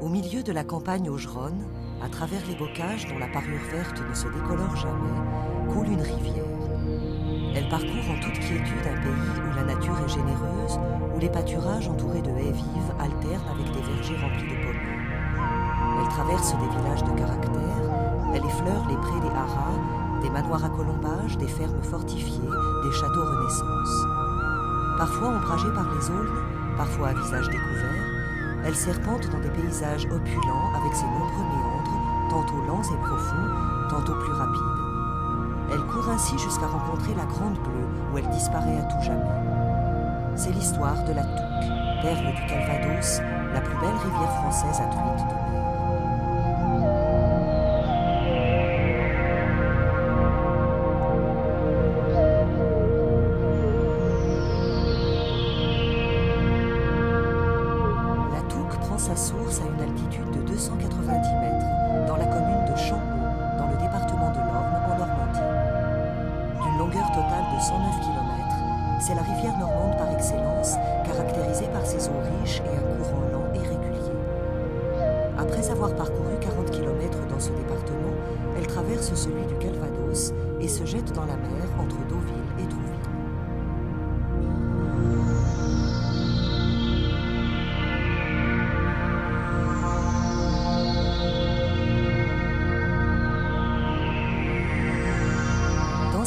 Au milieu de la campagne augeronne, à travers les bocages dont la parure verte ne se décolore jamais, coule une rivière. Elle parcourt en toute quiétude un pays où la nature est généreuse, où les pâturages entourés de haies vives alternent avec des vergers remplis de pommiers. Elle traverse des villages de caractère, elle effleure les prés des haras, des manoirs à colombages, des fermes fortifiées, des châteaux Renaissance. Parfois ombragée par les aulnes, parfois à visage découvert, elle serpente dans des paysages opulents avec ses nombreux méandres, tantôt lents et profonds, tantôt plus rapides. Elle court ainsi jusqu'à rencontrer la Grande Bleue, où elle disparaît à tout jamais. C'est l'histoire de la Touques, perle du Calvados, la plus belle rivière française à truites de mer. Sa source à une altitude de 290 mètres, dans la commune de Champeaux, dans le département de l'Orne, en Normandie. D'une longueur totale de 109 km, c'est la rivière normande par excellence, caractérisée par ses eaux riches et un courant lent et régulier. Après avoir parcouru 40 km dans ce département, elle traverse celui du Calvados et se jette dans la mer entre Deauville et Trouville.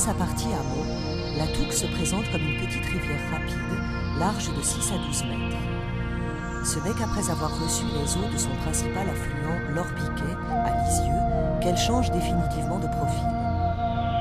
Sa partie amont, la Touques se présente comme une petite rivière rapide, large de 6 à 12 mètres. Ce n'est qu'après avoir reçu les eaux de son principal affluent, l'Orbiquet, à Lisieux, qu'elle change définitivement de profil.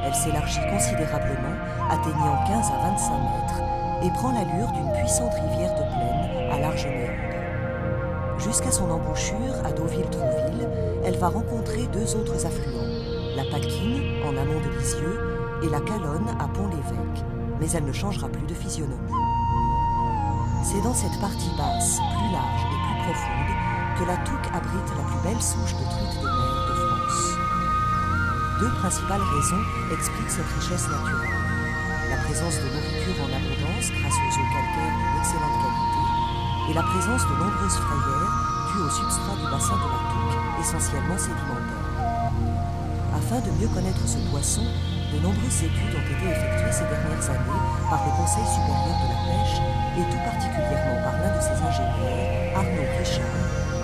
Elle s'élargit considérablement, atteignant 15 à 25 mètres, et prend l'allure d'une puissante rivière de plaine à large méandre. Jusqu'à son embouchure, à Deauville-Trouville, elle va rencontrer deux autres affluents, la Paquine, en amont de Lisieux, et la Calonne à Pont-l'Évêque, mais elle ne changera plus de physionomie. C'est dans cette partie basse, plus large et plus profonde, que la Touques abrite la plus belle souche de truites de mer de France. Deux principales raisons expliquent cette richesse naturelle. La présence de nourriture en abondance grâce aux eaux calcaires d'une excellente qualité et la présence de nombreuses frayères dues au substrat du bassin de la Touques, essentiellement sédimentaire. Afin de mieux connaître ce poisson, de nombreuses études ont été effectuées ces dernières années par le Conseil supérieur de la pêche et tout particulièrement par l'un de ses ingénieurs, Arnaud Richard,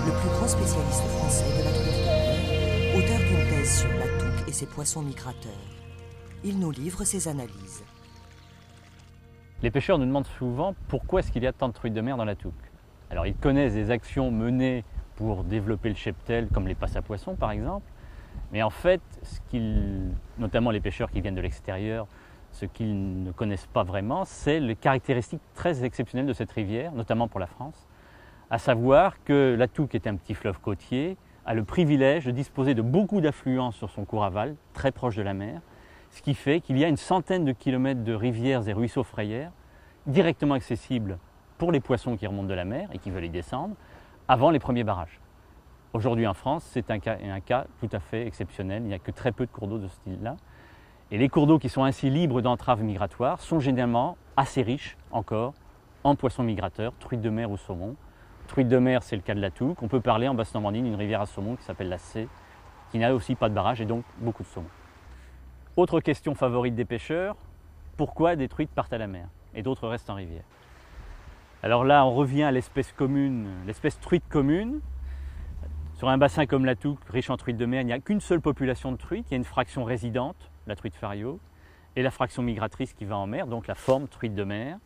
le plus grand spécialiste français de la truite de mer, auteur d'une thèse sur la Touque et ses poissons migrateurs. Il nous livre ses analyses. Les pêcheurs nous demandent souvent pourquoi est-ce qu'il y a tant de truites de mer dans la Touque. Alors ils connaissent des actions menées pour développer le cheptel, comme les passes à poissons par exemple. Mais en fait, notamment les pêcheurs qui viennent de l'extérieur, ce qu'ils ne connaissent pas vraiment, c'est les caractéristiques très exceptionnelles de cette rivière, notamment pour la France, à savoir que la Touques est un petit fleuve côtier, a le privilège de disposer de beaucoup d'affluents sur son cours aval, très proche de la mer, ce qui fait qu'il y a une centaine de kilomètres de rivières et ruisseaux frayères directement accessibles pour les poissons qui remontent de la mer et qui veulent y descendre, avant les premiers barrages. Aujourd'hui en France, c'est un cas tout à fait exceptionnel, il n'y a que très peu de cours d'eau de ce style-là. Et les cours d'eau qui sont ainsi libres d'entraves migratoires sont généralement assez riches encore en poissons migrateurs, truites de mer ou saumon. Truites de mer, c'est le cas de la Touques. On peut parler en Basse-Normandie d'une rivière à saumon qui s'appelle la Cé, qui n'a aussi pas de barrage et donc beaucoup de saumon. Autre question favorite des pêcheurs, pourquoi des truites partent à la mer et d'autres restent en rivière? Alors là, on revient à l'espèce commune, l'espèce truite commune. Sur un bassin comme la Touques, riche en truites de mer, il n'y a qu'une seule population de truites. Il y a une fraction résidente, la truite fario, et la fraction migratrice qui va en mer, donc la forme truite de mer.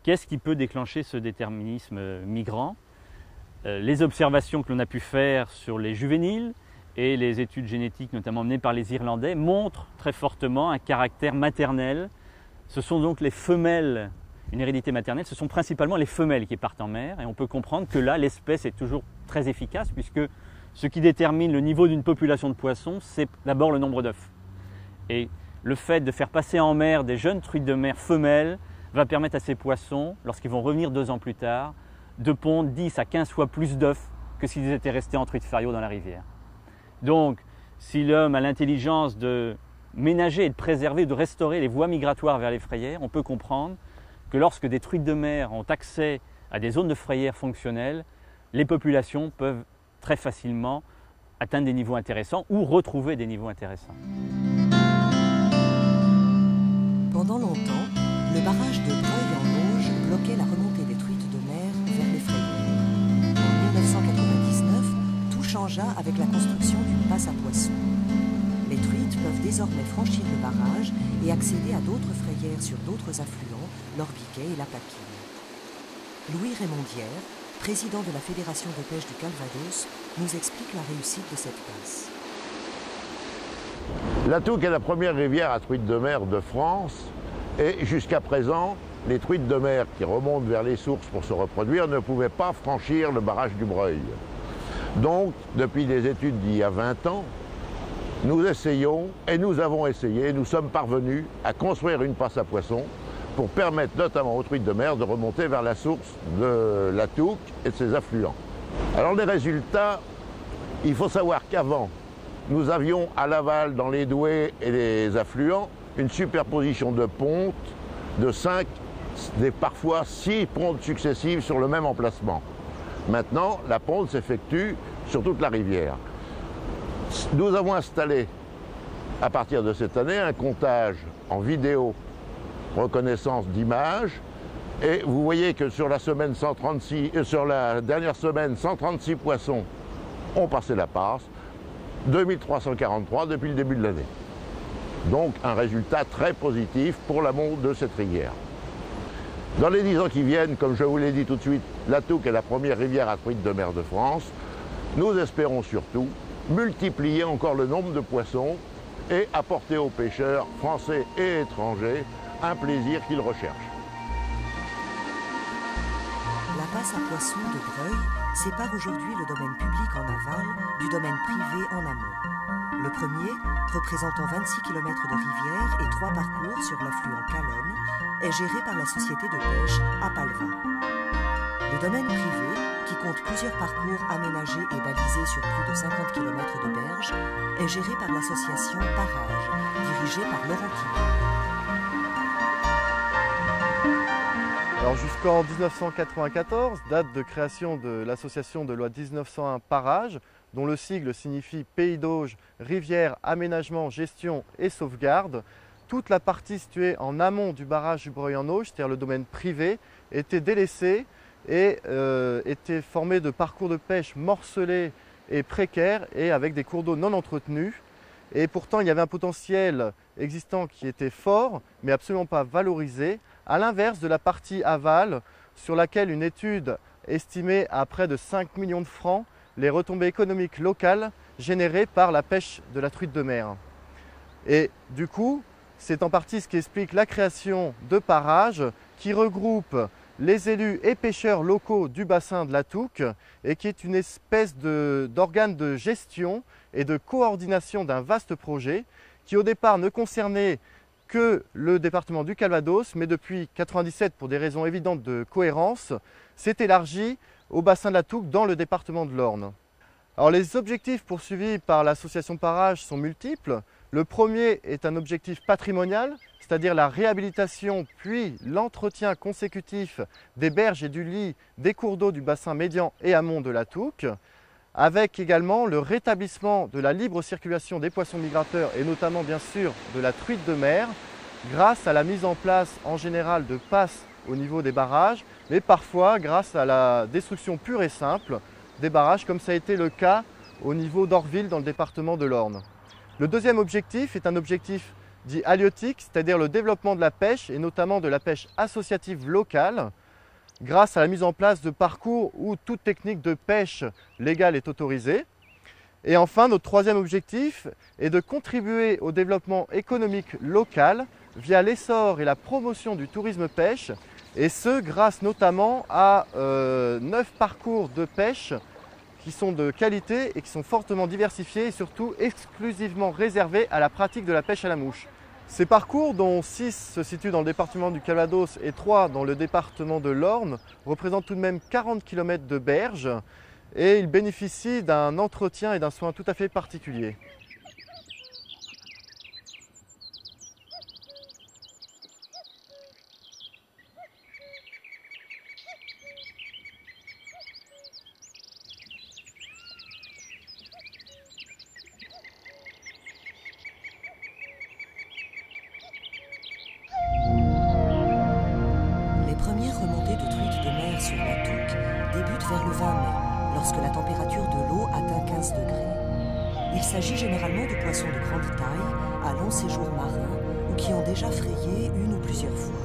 Qu'est-ce qui peut déclencher ce déterminisme migrant? Les observations que l'on a pu faire sur les juvéniles et les études génétiques, notamment menées par les Irlandais, montrent très fortement un caractère maternel. Ce sont donc les femelles, une hérédité maternelle, ce sont principalement les femelles qui partent en mer, et on peut comprendre que là, l'espèce est toujours très efficace, puisque ce qui détermine le niveau d'une population de poissons, c'est d'abord le nombre d'œufs. Et le fait de faire passer en mer des jeunes truites de mer femelles va permettre à ces poissons, lorsqu'ils vont revenir 2 ans plus tard, de pondre 10 à 15 fois plus d'œufs que s'ils étaient restés en truite fario dans la rivière. Donc, si l'homme a l'intelligence de ménager et de préserver, de restaurer les voies migratoires vers les frayères, on peut comprendre que lorsque des truites de mer ont accès à des zones de frayères fonctionnelles, les populations peuvent très facilement atteindre des niveaux intéressants ou retrouver des niveaux intéressants. Pendant longtemps, le barrage de Breuil-en-Auge bloquait la remontée des truites de mer vers les frayères. En 1999, tout changea avec la construction d'une passe à poissons. Les truites peuvent désormais franchir le barrage et accéder à d'autres frayères sur d'autres affluents, l'Orbiquet et la Paquille. Louis Raymondière, président de la Fédération de pêche du Calvados, nous explique la réussite de cette passe. La Touques est la première rivière à truites de mer de France et jusqu'à présent, les truites de mer qui remontent vers les sources pour se reproduire ne pouvaient pas franchir le barrage du Breuil. Donc, depuis des études d'il y a 20 ans, nous essayons et nous avons essayé, nous sommes parvenus à construire une passe à poissons pour permettre notamment aux truites de mer de remonter vers la source de la Touques et de ses affluents. Alors les résultats, il faut savoir qu'avant, nous avions à l'aval, dans les doués et les affluents, une superposition de pontes de 5, parfois 6 pontes successives sur le même emplacement. Maintenant, la ponte s'effectue sur toute la rivière. Nous avons installé, à partir de cette année, un comptage en vidéo, reconnaissance d'image, et vous voyez que sur la dernière semaine, 136 poissons ont passé la passe, 2343 depuis le début de l'année. Donc un résultat très positif pour l'amont de cette rivière. Dans les 10 ans qui viennent, comme je vous l'ai dit tout de suite, la Touques est la première rivière à truites de mer de France. Nous espérons surtout multiplier encore le nombre de poissons et apporter aux pêcheurs français et étrangers un plaisir qu'ils recherchent. La passe à poissons de Breuil sépare aujourd'hui le domaine public en aval du domaine privé en amont. Le premier, représentant 26 km de rivière et 3 parcours sur l'affluent Calonne, est géré par la société de pêche Apalva. Le domaine privé, qui compte plusieurs parcours aménagés et balisés sur plus de 50 km de berge, est géré par l'association Parage, dirigée par Laurent Quinet. Alors jusqu'en 1994, date de création de l'association de loi 1901 Parage, dont le sigle signifie Pays d'Auge, rivière, aménagement, gestion et sauvegarde, toute la partie située en amont du barrage du Breuil-en-Auge, c'est-à-dire le domaine privé, était délaissée et était formée de parcours de pêche morcelés et précaires et avec des cours d'eau non entretenus. Et pourtant, il y avait un potentiel existant qui était fort, mais absolument pas valorisé, à l'inverse de la partie aval, sur laquelle une étude estimait à près de 5 millions de francs les retombées économiques locales générées par la pêche de la truite de mer. Et du coup, c'est en partie ce qui explique la création de Parage, qui regroupe les élus et pêcheurs locaux du bassin de la Touques et qui est une espèce d'organe de gestion et de coordination d'un vaste projet qui au départ ne concernait que le département du Calvados, mais depuis 1997, pour des raisons évidentes de cohérence, s'est élargi au bassin de la Touques dans le département de l'Orne. Alors les objectifs poursuivis par l'association Parage sont multiples. Le premier est un objectif patrimonial, c'est-à-dire la réhabilitation puis l'entretien consécutif des berges et du lit des cours d'eau du bassin médian et amont de la Touques, avec également le rétablissement de la libre circulation des poissons migrateurs et notamment bien sûr de la truite de mer grâce à la mise en place en général de passes au niveau des barrages, mais parfois grâce à la destruction pure et simple des barrages comme ça a été le cas au niveau d'Orville dans le département de l'Orne. Le deuxième objectif est un objectif dit halieutique, c'est-à-dire le développement de la pêche et notamment de la pêche associative locale, grâce à la mise en place de parcours où toute technique de pêche légale est autorisée. Et enfin, notre troisième objectif est de contribuer au développement économique local via l'essor et la promotion du tourisme pêche, et ce grâce notamment à 9 parcours de pêche qui sont de qualité et qui sont fortement diversifiés et surtout exclusivement réservés à la pratique de la pêche à la mouche. Ces parcours, dont 6 se situent dans le département du Calvados et 3 dans le département de l'Orne, représentent tout de même 40 km de berge et ils bénéficient d'un entretien et d'un soin tout à fait particulier. vers le 20 mai, lorsque la température de l'eau atteint 15 degrés. Il s'agit généralement de poissons de grande taille, à long séjour marin, ou qui ont déjà frayé une ou plusieurs fois.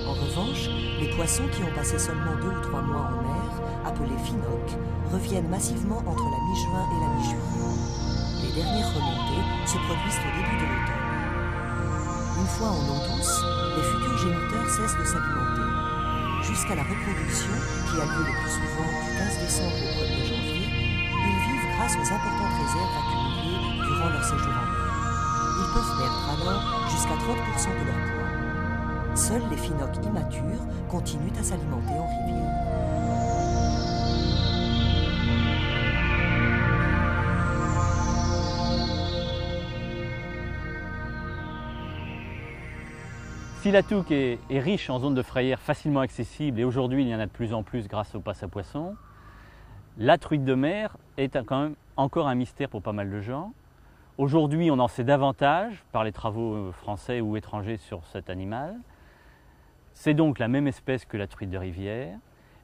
En revanche, les poissons qui ont passé seulement 2 ou 3 mois en mer, appelés phynocs, reviennent massivement entre la mi-juin et la mi-juillet. Les dernières remontées se produisent au début de l'automne. Une fois en eau douce, les futurs géniteurs cessent de s'alimenter. Jusqu'à la reproduction, qui a lieu le plus souvent du 15 décembre au 1er janvier, ils vivent grâce aux importantes réserves accumulées durant leur séjour en mer. Ils peuvent perdre alors jusqu'à 30% de leur poids. Seuls les phynocs immatures continuent à s'alimenter en rivière. Si la Touques est riche en zones de frayère facilement accessibles, et aujourd'hui il y en a de plus en plus grâce au passe à poissons, la truite de mer est quand même encore un mystère pour pas mal de gens. Aujourd'hui on en sait davantage par les travaux français ou étrangers sur cet animal. C'est donc la même espèce que la truite de rivière,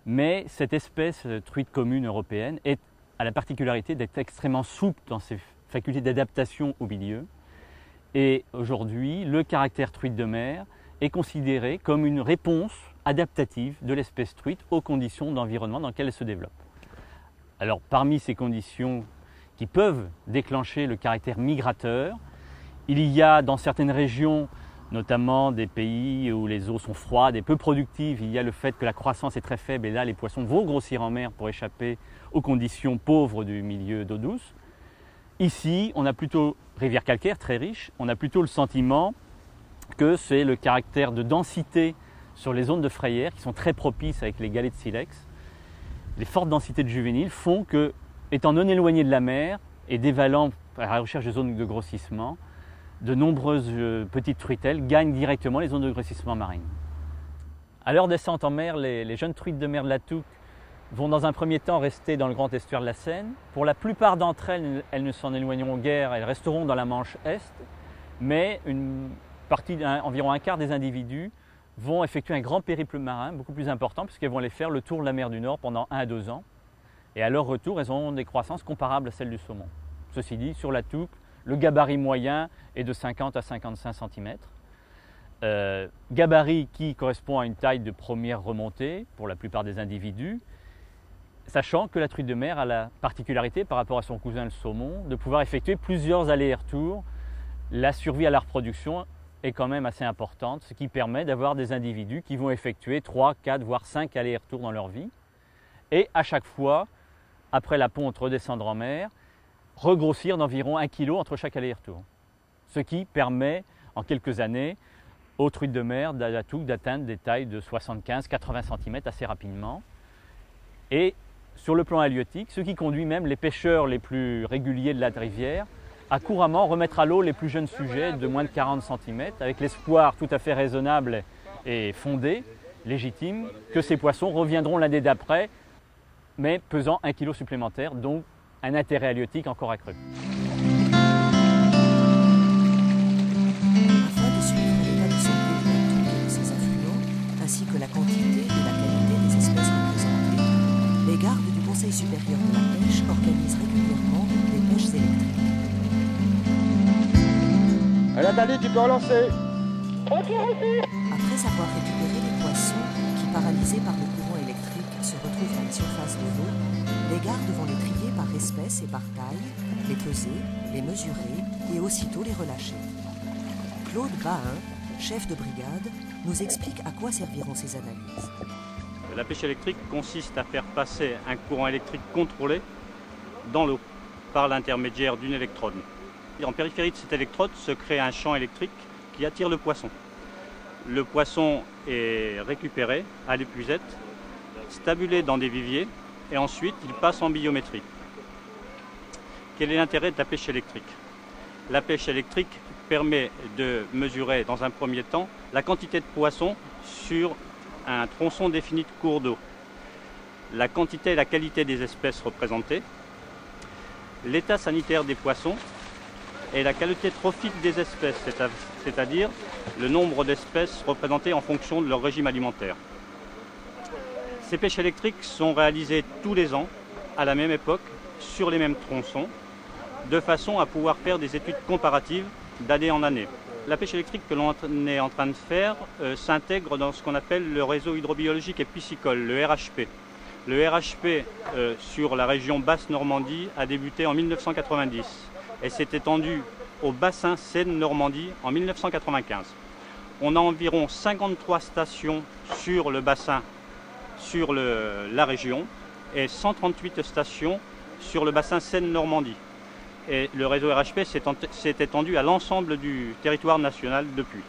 mais cette espèce truite commune européenne a la particularité d'être extrêmement souple dans ses facultés d'adaptation au milieu. Et aujourd'hui, le caractère truite de mer est considéré comme une réponse adaptative de l'espèce truite aux conditions d'environnement dans lesquelles elle se développe. Alors parmi ces conditions qui peuvent déclencher le caractère migrateur, il y a dans certaines régions, notamment des pays où les eaux sont froides et peu productives, il y a le fait que la croissance est très faible et là les poissons vont grossir en mer pour échapper aux conditions pauvres du milieu d'eau douce. Ici, on a plutôt, rivière calcaire très riche, on a plutôt le sentiment que c'est le caractère de densité sur les zones de frayère qui sont très propices avec les galets de silex. Les fortes densités de juvéniles font que, étant non éloignés de la mer et dévalant à la recherche de zones de grossissement, de nombreuses petites truitelles gagnent directement les zones de grossissement marines. À leur descente en mer, les jeunes truites de mer de la Touques vont dans un premier temps rester dans le grand estuaire de la Seine. Pour la plupart d'entre elles, elles ne s'en éloigneront guère, elles resteront dans la Manche Est, mais environ un quart des individus vont effectuer un grand périple marin, beaucoup plus important, puisqu'elles vont aller faire le tour de la mer du Nord pendant 1 à 2 ans. Et à leur retour, elles auront des croissances comparables à celles du saumon. Ceci dit, sur la Touques, le gabarit moyen est de 50 à 55 cm. Gabarit qui correspond à une taille de première remontée pour la plupart des individus, sachant que la truite de mer a la particularité par rapport à son cousin le saumon de pouvoir effectuer plusieurs allers et retours. La survie à la reproduction est quand même assez importante, ce qui permet d'avoir des individus qui vont effectuer 3, 4, voire 5 allers et retours dans leur vie. Et à chaque fois, après la ponte, redescendre en mer, regrossir d'environ 1 kg entre chaque aller et retour. Ce qui permet, en quelques années, aux truites de mer de la Touques d'atteindre des tailles de 75-80 cm assez rapidement. Et sur le plan halieutique, ce qui conduit même les pêcheurs les plus réguliers de la rivière à couramment remettre à l'eau les plus jeunes sujets de moins de 40 cm, avec l'espoir tout à fait raisonnable et fondé, légitime, que ces poissons reviendront l'année d'après, mais pesant 1 kg supplémentaire, donc un intérêt halieutique encore accru. Afin de suivre l'état de santé de la Touques et de ses affluents, ainsi que la quantité et la qualité des espèces représentées, les gardes du Conseil supérieur de la pêche organisent régulièrement des pêches électriques. Nathalie, tu peux relancer. Après avoir récupéré les poissons qui, paralysés par le courant électrique, se retrouvent à la surface de l'eau, les gardes vont les trier par espèce et par taille, les peser, les mesurer et aussitôt les relâcher. Claude Bahin, chef de brigade, nous explique à quoi serviront ces analyses. La pêche électrique consiste à faire passer un courant électrique contrôlé dans l'eau par l'intermédiaire d'une électrode. Et en périphérie de cette électrode se crée un champ électrique qui attire le poisson. Le poisson est récupéré à l'épuisette, stabulé dans des viviers et ensuite il passe en biométrie. Quel est l'intérêt de la pêche électrique? La pêche électrique permet de mesurer dans un premier temps la quantité de poissons sur un tronçon défini de cours d'eau, la quantité et la qualité des espèces représentées, l'état sanitaire des poissons et la qualité trophique des espèces, c'est-à-dire le nombre d'espèces représentées en fonction de leur régime alimentaire. Ces pêches électriques sont réalisées tous les ans, à la même époque, sur les mêmes tronçons, de façon à pouvoir faire des études comparatives d'année en année. La pêche électrique que l'on est en train de faire s'intègre dans ce qu'on appelle le réseau hydrobiologique et piscicole, le RHP. Le RHP sur la région Basse-Normandie a débuté en 1990 et s'est étendu au bassin Seine-Normandie en 1995. On a environ 53 stations sur le bassin, sur la région, et 138 stations sur le bassin Seine-Normandie. Et le réseau RHP s'est étendu à l'ensemble du territoire national depuis.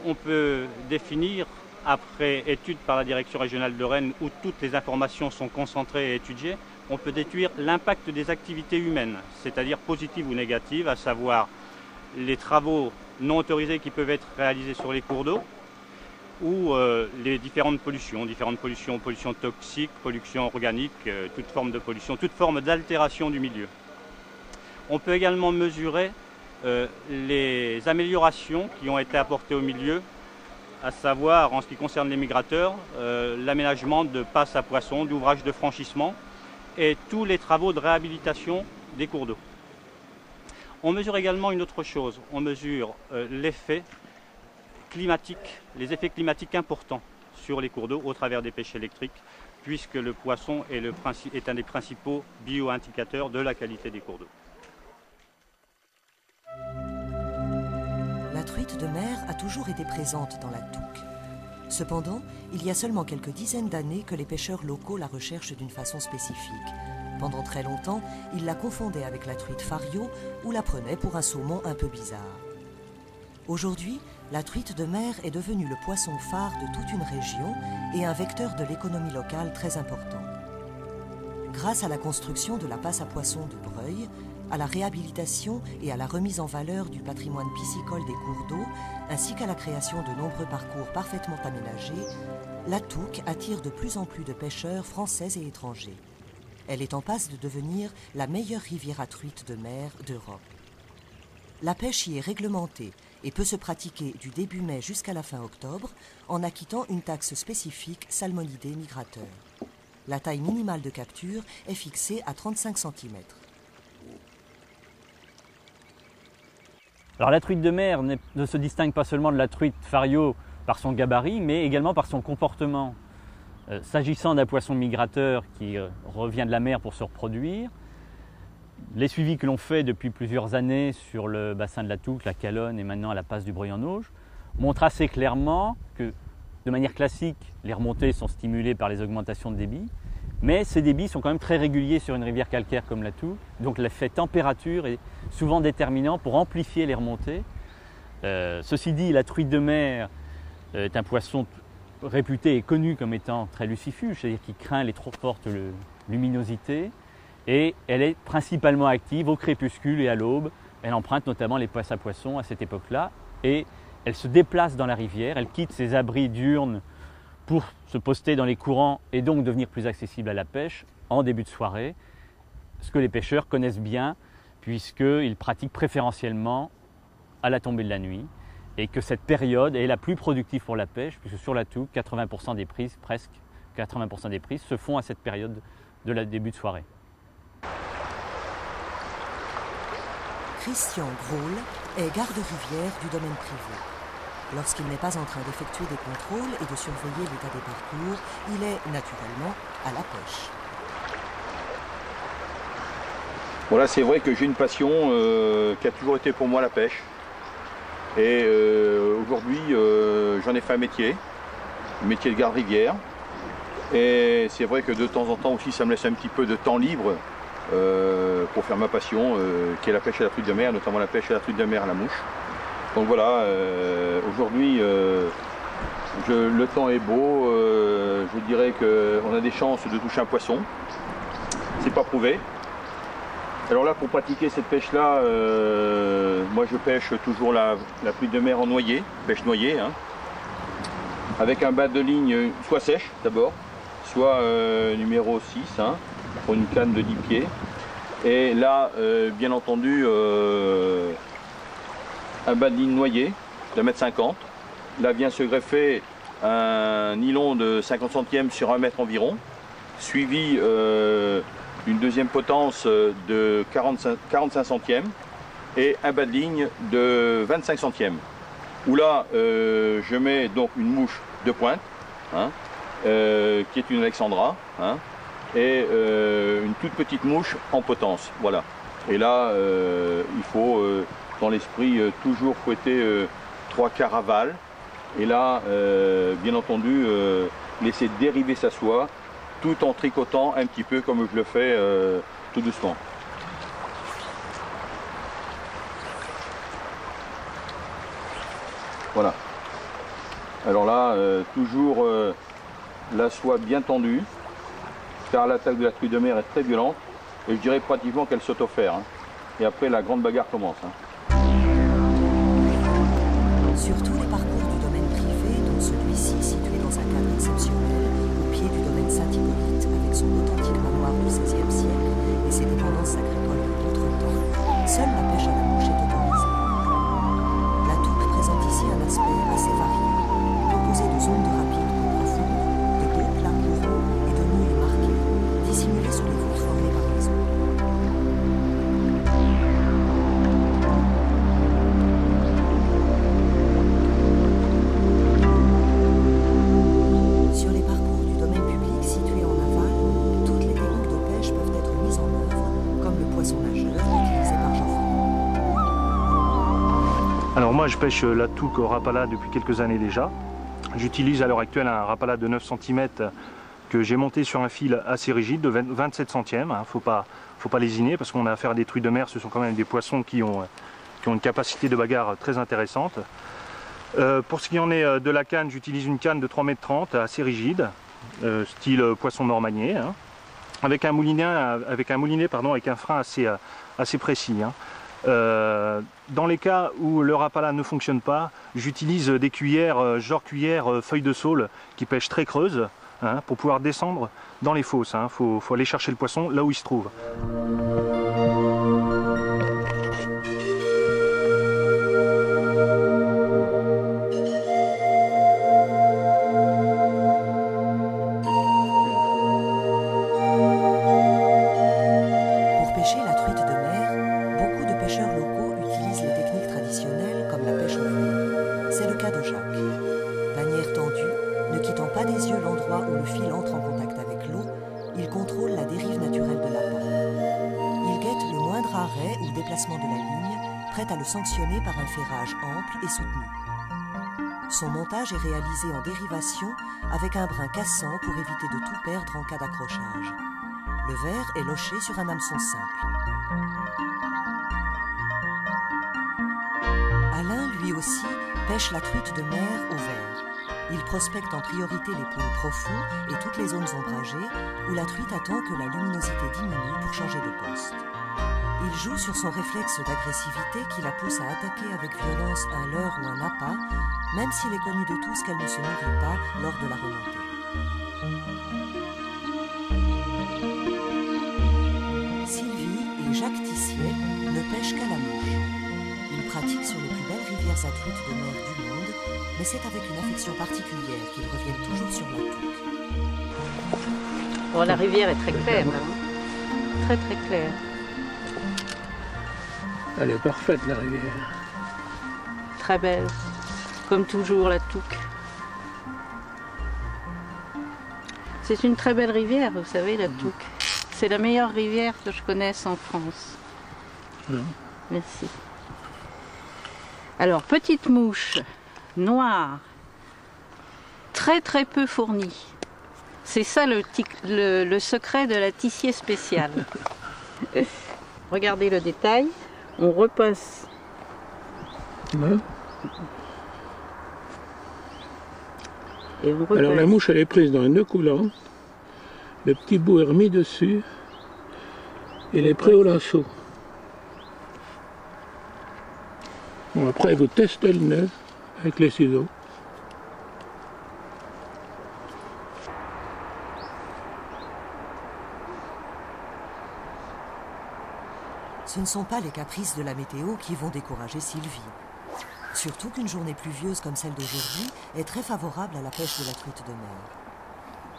On peut définir, après étude par la direction régionale de Rennes où toutes les informations sont concentrées et étudiées, on peut déduire l'impact des activités humaines, c'est-à-dire positives ou négatives, à savoir les travaux non autorisés qui peuvent être réalisés sur les cours d'eau ou les différentes pollutions, pollution toxique, pollution organique, toute forme de pollution, toute forme d'altération du milieu. On peut également mesurer les améliorations qui ont été apportées au milieu, à savoir en ce qui concerne les migrateurs, l'aménagement de passes à poissons, d'ouvrages de franchissement et tous les travaux de réhabilitation des cours d'eau. On mesure également une autre chose, on mesure l'effet climatique, les effets climatiques importants sur les cours d'eau au travers des pêches électriques, puisque le poisson est un des principaux bio-indicateurs de la qualité des cours d'eau. La truite de mer a toujours été présente dans la Touques. Cependant, il y a seulement quelques dizaines d'années que les pêcheurs locaux la recherchent d'une façon spécifique. Pendant très longtemps, ils la confondaient avec la truite fario ou la prenaient pour un saumon un peu bizarre. Aujourd'hui, la truite de mer est devenue le poisson phare de toute une région et un vecteur de l'économie locale très important. Grâce à la construction de la passe à poissons de Breuil, à la réhabilitation et à la remise en valeur du patrimoine piscicole des cours d'eau, ainsi qu'à la création de nombreux parcours parfaitement aménagés, la Touques attire de plus en plus de pêcheurs français et étrangers. Elle est en passe de devenir la meilleure rivière à truite de mer d'Europe. La pêche y est réglementée et peut se pratiquer du début mai jusqu'à la fin octobre en acquittant une taxe spécifique salmonidés migrateur. La taille minimale de capture est fixée à 35 cm. Alors la truite de mer ne se distingue pas seulement de la truite fario par son gabarit, mais également par son comportement. S'agissant d'un poisson migrateur qui revient de la mer pour se reproduire, les suivis que l'on fait depuis plusieurs années sur le bassin de la Touques, la Calonne et maintenant à la passe du Breuil-en-Auge montrent assez clairement que, de manière classique, les remontées sont stimulées par les augmentations de débit, mais ces débits sont quand même très réguliers sur une rivière calcaire comme la Touques, donc l'effet température est souvent déterminant pour amplifier les remontées. Ceci dit, la truite de mer est un poisson réputé et connu comme étant très lucifuge, c'est-à-dire qu'il craint les trop fortes luminosités, et elle est principalement active au crépuscule et à l'aube. Elle emprunte notamment les passes à poissons à cette époque-là, et elle se déplace dans la rivière, elle quitte ses abris diurnes pour se poster dans les courants et donc devenir plus accessible à la pêche en début de soirée, ce que les pêcheurs connaissent bien puisqu'ils pratiquent préférentiellement à la tombée de la nuit et que cette période est la plus productive pour la pêche puisque sur la Touques, 80% des prises, presque 80% des prises se font à cette période de la début de soirée. Christian Grohl est garde-rivière du domaine privé. Lorsqu'il n'est pas en train d'effectuer des contrôles et de surveiller l'état des parcours, il est naturellement à la pêche. Voilà, c'est vrai que j'ai une passion qui a toujours été pour moi la pêche. Et aujourd'hui, j'en ai fait un métier de garde-rivière. Et c'est vrai que de temps en temps aussi, ça me laisse un petit peu de temps libre pour faire ma passion, qui est la pêche à la truite de mer, notamment la pêche à la truite de mer à la mouche. Donc voilà, aujourd'hui, le temps est beau, je dirais qu'on a des chances de toucher un poisson, c'est pas prouvé. Alors là, pour pratiquer cette pêche-là, moi je pêche toujours la truite de mer en noyer, pêche noyée, hein, avec un bas de ligne soit sèche d'abord, soit numéro 6, hein, pour une canne de 10 pieds. Et là, bien entendu, un bas de ligne noyé de 1,50 m. Là vient se greffer un nylon de 50 centièmes sur 1 mètre environ. suivi d'une deuxième potence de 45 centièmes et un bas de ligne de 25 centièmes. Où là, je mets donc une mouche de pointe, hein, qui est une Alexandra, hein, et une toute petite mouche en potence. Voilà. Et là, il faut, dans l'esprit, toujours fouetter 3 quarts aval. Et là, bien entendu, laisser dériver sa soie, tout en tricotant un petit peu comme je le fais tout doucement. Voilà. Alors là, toujours la soie bien tendue, car l'attaque de la truite de mer est très violente, et je dirais pratiquement qu'elle s'auto-fère. Hein. Et après, la grande bagarre commence. Hein. Surtout les parcours du domaine privé, dont celui-ci situé dans un cadre exceptionnel, au pied du domaine Saint-Hippolyte, avec son authentique manoir du XVIe siècle et ses dépendances agricoles d'autre temps, seule la pêche à la mouche est autorisée. La Touques présente ici un aspect assez varié, composé de zones de rapides peu profondes, de beaux plats courants et de mouilles marquées, dissimulées sous les voûtes formées par les eaux. Sur les parcours du domaine public situés en aval, toutes les techniques de pêche peuvent être mises en œuvre, comme le poisson nageur utilisé par Jean-François. Alors moi je pêche la touque au rapala depuis quelques années déjà. J'utilise à l'heure actuelle un rapala de 9 cm que j'ai monté sur un fil assez rigide de 27 centièmes. Hein. Faut pas lésiner parce qu'on a affaire à des truites de mer, ce sont quand même des poissons qui ont une capacité de bagarre très intéressante. Pour ce qui en est de la canne, j'utilise une canne de 3,30 m assez rigide, style poisson normanier, hein, avec un moulinet avec un frein assez précis. Hein. Dans les cas où le rapala ne fonctionne pas, j'utilise des cuillères, genre cuillères feuilles de saule qui pêchent très creuses, hein, pour pouvoir descendre dans les fosses. Hein. Faut aller chercher le poisson là où il se trouve. Pour pêcher la truite de mer, beaucoup de pêcheurs locaux utilisent les techniques traditionnelles comme la pêche au fond. C'est le cas de Jacques. Bannière tendue, ne quittant pas des yeux l'endroit où le fil entre en contact avec l'eau, il contrôle la dérive naturelle de l'appât. Il guette le moindre arrêt ou déplacement de la ligne, prêt à le sanctionner par un ferrage ample et soutenu. Son montage est réalisé en dérivation avec un brin cassant pour éviter de tout perdre en cas d'accrochage. Le verre est loché sur un hameçon simple. Alain, lui aussi, pêche la truite de mer au verre. Il prospecte en priorité les pôles profonds et toutes les zones ombragées où la truite attend que la luminosité diminue pour changer de poste. Il joue sur son réflexe d'agressivité qui la pousse à attaquer avec violence un leurre ou un appât, même s'il est connu de tous qu'elle ne se nourrit pas lors de la remontée. Sylvie et Jacques Tissier ne pêchent qu'à la mouche. Ils pratiquent sur les plus belles rivières à truites de mer du monde, mais c'est avec une affection particulière qu'ils reviennent toujours sur la Touque. Bon, la rivière est très claire, hein. Très très claire. Elle est parfaite, la rivière. Très belle. Comme toujours, la Touque. C'est une très belle rivière, vous savez, la Touque. C'est la meilleure rivière que je connaisse en France. Merci. Alors, petite mouche, noire, très très peu fournie. C'est ça le secret de la Tissier spéciale. Regardez le détail. On repasse. Ouais. Et on repasse. Alors la mouche elle est prise dans un nœud coulant, le petit bout est remis dessus, et elle est prêt au lasso. Bon, après vous testez le nœud avec les ciseaux. Ce ne sont pas les caprices de la météo qui vont décourager Sylvie. Surtout qu'une journée pluvieuse comme celle d'aujourd'hui est très favorable à la pêche de la truite de mer.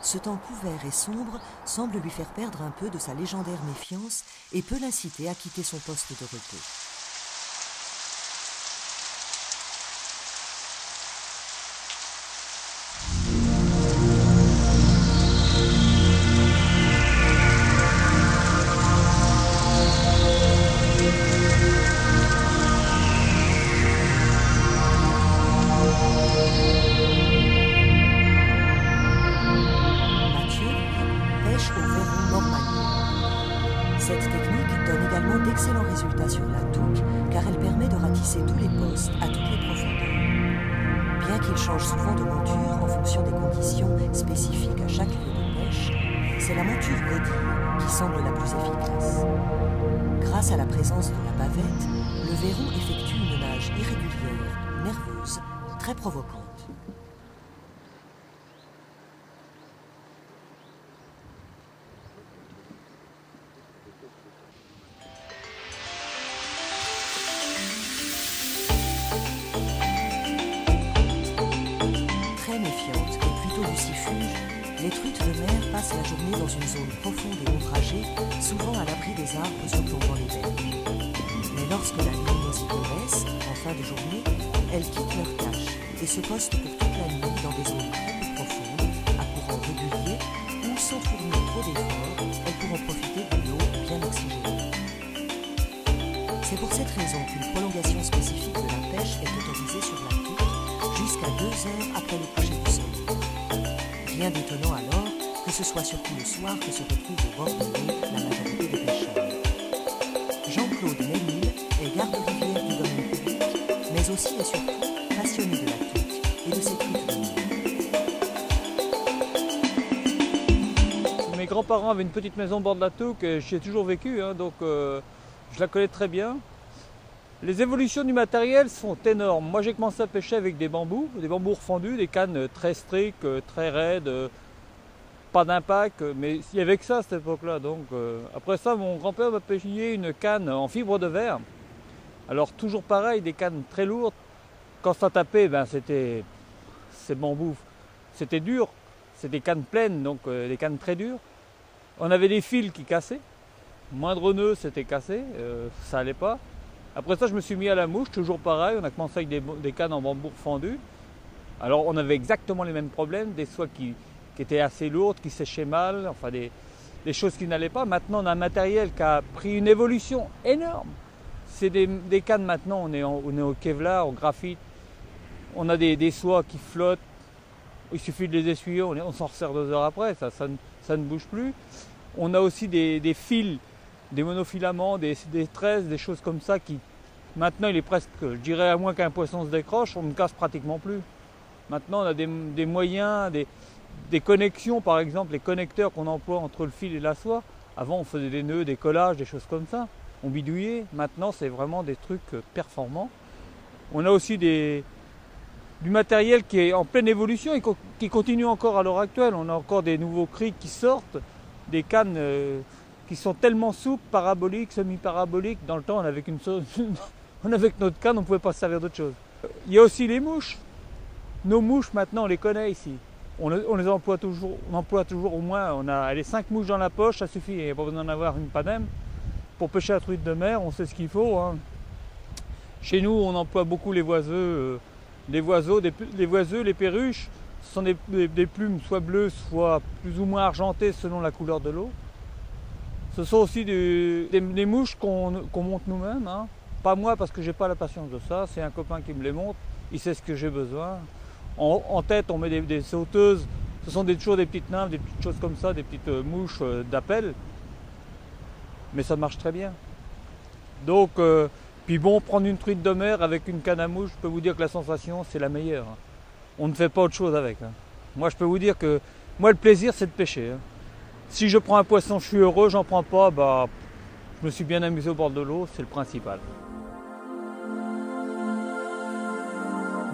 ce temps couvert et sombre semble lui faire perdre un peu de sa légendaire méfiance et peut l'inciter à quitter son poste de repos. Cette technique donne également d'excellents résultats sur la touque car elle permet de ratisser tous les postes à toutes les profondeurs. Bien qu'il change souvent de monture en fonction des conditions spécifiques à chaque lieu de pêche, c'est la monture Godille qui semble la plus efficace. Grâce à la présence de la bavette, le verron effectue une nage irrégulière, nerveuse, très provocante. Très méfiantes et plutôt lucifuges, les truites de mer passent la journée dans une zone profonde et ombragée, souvent à l'abri des arbres surplombant les berges. Mais lorsque la luminosité baisse, en fin de journée, elles quittent leur cache et se postent pour toute la nuit dans des zones très peu profondes, à courant régulier, où, sans fournir trop d'efforts, elles pourront profiter d'une eau bien oxygénée. C'est pour cette raison qu'une prolongation spécifique de la pêche est autorisée sur la touque jusqu'à 2 heures après le coucher du soleil. Rien d'étonnant alors que ce soit surtout le soir que se retrouvent au bord de l'eau la majorité des pêcheurs. Jean-Claude Ménil est garde-rivière du domaine public, mais aussi et surtout passionné de la touque et de ses truites de mer. Mes grands-parents avaient une petite maison au bord de la touque et j'y ai toujours vécu, donc je la connais très bien. Les évolutions du matériel sont énormes. Moi j'ai commencé à pêcher avec des bambous refendus, des cannes très strictes, très raides, pas d'impact, mais il n'y avait que ça à cette époque-là. Donc après ça, mon grand-père m'a payé une canne en fibre de verre. Alors toujours pareil, des cannes très lourdes. Quand ça tapait, ces bambous, c'était dur. C'était des cannes pleines, donc des cannes très dures. On avait des fils qui cassaient. Moindre nœud, c'était cassé, ça allait pas. Après ça, je me suis mis à la mouche, toujours pareil. On a commencé avec des cannes en bambou fendu. Alors, on avait exactement les mêmes problèmes, des soies qui étaient assez lourdes, qui séchaient mal, enfin des choses qui n'allaient pas. Maintenant, on a un matériel qui a pris une évolution énorme. C'est des cannes maintenant, on est au Kevlar, au graphite. On a des soies qui flottent. Il suffit de les essuyer, on s'en resserre 2 heures après, ça ne bouge plus. On a aussi des fils, des monofilaments, des tresses, des choses comme ça qui, maintenant il est presque, je dirais à moins qu'un poisson se décroche, on ne casse pratiquement plus. Maintenant on a des moyens, des connexions par exemple, les connecteurs qu'on emploie entre le fil et la soie. Avant on faisait des nœuds, des collages, des choses comme ça, on bidouillait. Maintenant c'est vraiment des trucs performants. On a aussi du matériel qui est en pleine évolution et qui continue encore à l'heure actuelle. On a encore des nouveaux crics qui sortent, des cannes qui sont tellement souples, paraboliques, semi-paraboliques. Dans le temps, on avait avec notre canne, on ne pouvait pas se servir d'autre chose. Il y a aussi les mouches. Nos mouches, maintenant, on les connaît ici. On les emploie toujours, au moins, on a les 5 mouches dans la poche, ça suffit. Il n'y a pas besoin d'en avoir une panème. Pour pêcher la truite de mer, on sait ce qu'il faut. Chez nous, on emploie beaucoup les oiseaux, les perruches. Ce sont des plumes soit bleues, soit plus ou moins argentées selon la couleur de l'eau. Ce sont aussi des mouches qu'on monte nous-mêmes. Pas moi parce que je n'ai pas la patience de ça, c'est un copain qui me les monte, il sait ce que j'ai besoin. En tête, on met des sauteuses, ce sont toujours des petites nymphes, des petites choses comme ça, des petites mouches d'appel. Mais ça marche très bien. Donc, puis bon, prendre une truite de mer avec une canne à mouche, je peux vous dire que la sensation, c'est la meilleure. On ne fait pas autre chose avec. Moi, je peux vous dire que moi, le plaisir, c'est de pêcher. Si je prends un poisson, je suis heureux, j'en prends pas, je me suis bien amusé au bord de l'eau, c'est le principal.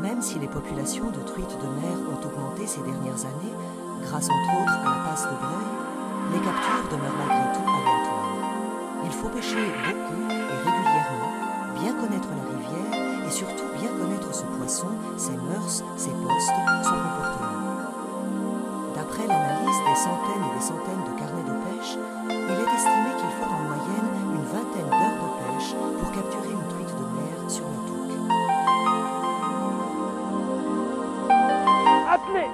Même si les populations de truites de mer ont augmenté ces dernières années, grâce entre autres à la passe de Breuil, les captures demeurent malgré tout aléatoires. Il faut pêcher beaucoup et régulièrement, bien connaître la rivière et surtout bien connaître ce poisson, ses mœurs, ses postes, son comportement. D'après l'analyse centaines et des centaines de carnets de pêche, il est estimé qu'il faut en moyenne une vingtaine d'heures de pêche pour capturer une truite de mer sur la Touques. Attelez!